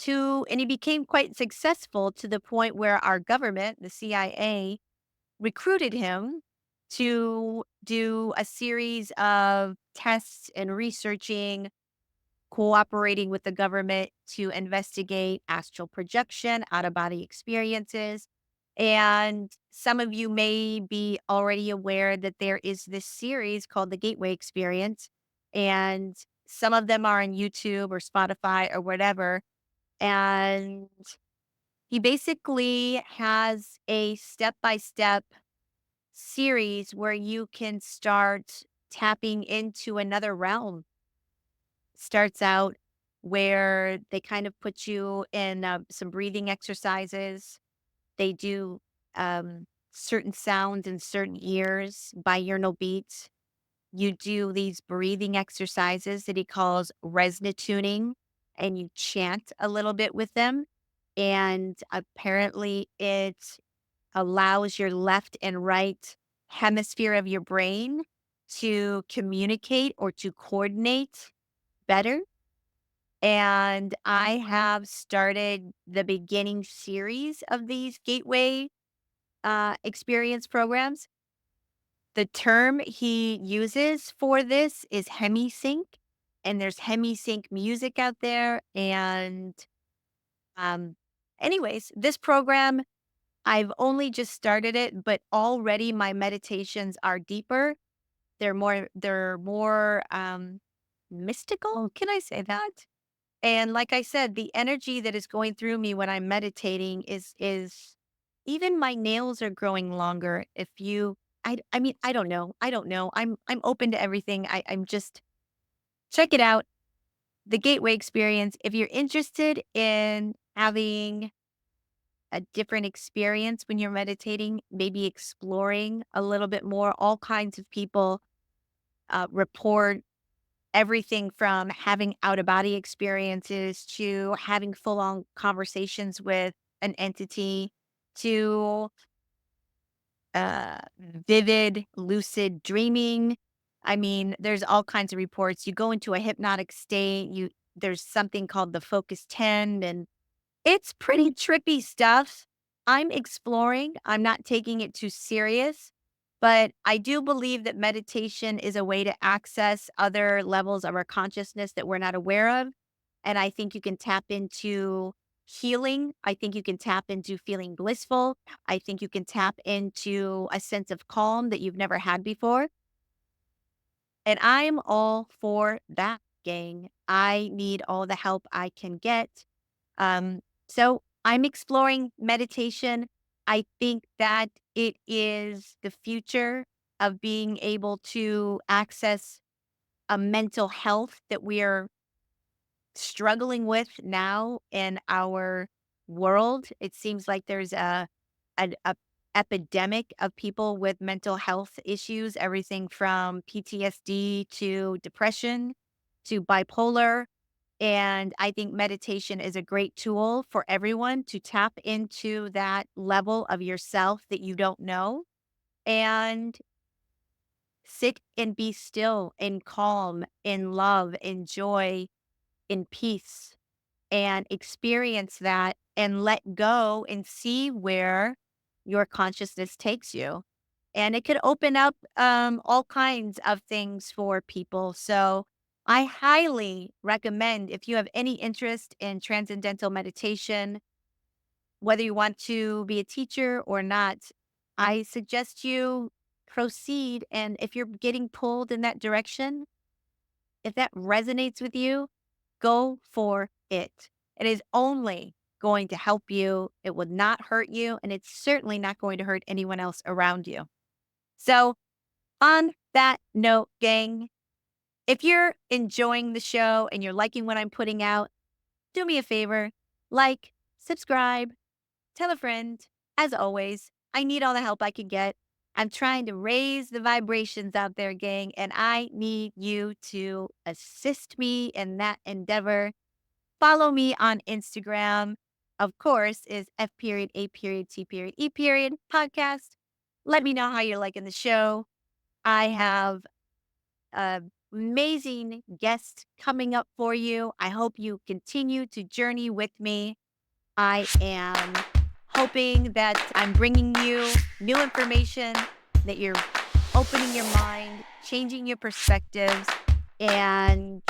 and he became quite successful to the point where our government, the CIA, recruited him to do a series of tests and researching, cooperating with the government to investigate astral projection, out of body experiences. And some of you may be already aware that there is this series called the Gateway Experience. And some of them are on YouTube or Spotify or whatever. And he basically has a step by step series where you can start tapping into another realm. Starts out where they kind of put you in some breathing exercises. They do certain sounds in certain ears, binaural beats. You do these breathing exercises that he calls resonant tuning, and you chant a little bit with them. And apparently, it allows your left and right hemisphere of your brain to communicate or to coordinate better. And I have started the beginning series of these gateway experience programs. The term he uses for this is hemisync, and there's hemisync music out there. And um, anyways, this program, I've only just started it, but already my meditations are deeper. They're more mystical. Can I say that? And like I said, the energy that is going through me when I'm meditating is even my nails are growing longer. If you I mean, I don't know. I don't know. I'm open to everything. I'm just check it out. The Gateway Experience. If you're interested in having a different experience when you're meditating, maybe exploring a little bit more, all kinds of people report everything from having out of body experiences to having full on conversations with an entity to vivid, lucid dreaming. I mean, there's all kinds of reports. You go into a hypnotic state, there's something called the focus 10, and it's pretty trippy stuff. I'm exploring. I'm not taking it too serious, but I do believe that meditation is a way to access other levels of our consciousness that we're not aware of. And I think you can tap into healing. I think you can tap into feeling blissful. I think you can tap into a sense of calm that you've never had before. And I'm all for that, gang. I need all the help I can get. So I'm exploring meditation. I think that it is the future of being able to access a mental health that we are struggling with now in our world. It seems like there's a epidemic of people with mental health issues, everything from PTSD to depression to bipolar. And I think meditation is a great tool for everyone to tap into that level of yourself that you don't know and sit and be still in calm, in love, in joy, in peace, and experience that and let go and see where your consciousness takes you. And it could open up all kinds of things for people. So I highly recommend if you have any interest in transcendental meditation, whether you want to be a teacher or not, I suggest you proceed. And if you're getting pulled in that direction, if that resonates with you, go for it. It is only going to help you. It would not hurt you, and it's certainly not going to hurt anyone else around you. So, on that note, gang, if you're enjoying the show and you're liking what I'm putting out, do me a favor, like, subscribe, tell a friend. As always, I need all the help I can get. I'm trying to raise the vibrations out there, gang, and I need you to assist me in that endeavor. Follow me on Instagram. Of course, is F period, A period, T period, E period podcast. Let me know how you're liking the show. I have amazing guests coming up for you. I hope you continue to journey with me. I am hoping that I'm bringing you new information, that you're opening your mind, changing your perspectives, and,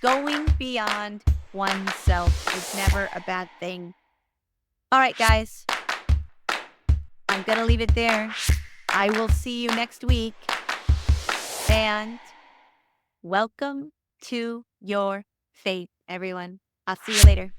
going beyond oneself is never a bad thing. All right, guys, I'm going to leave it there. I will see you next week. And welcome to your faith, everyone. I'll see you later.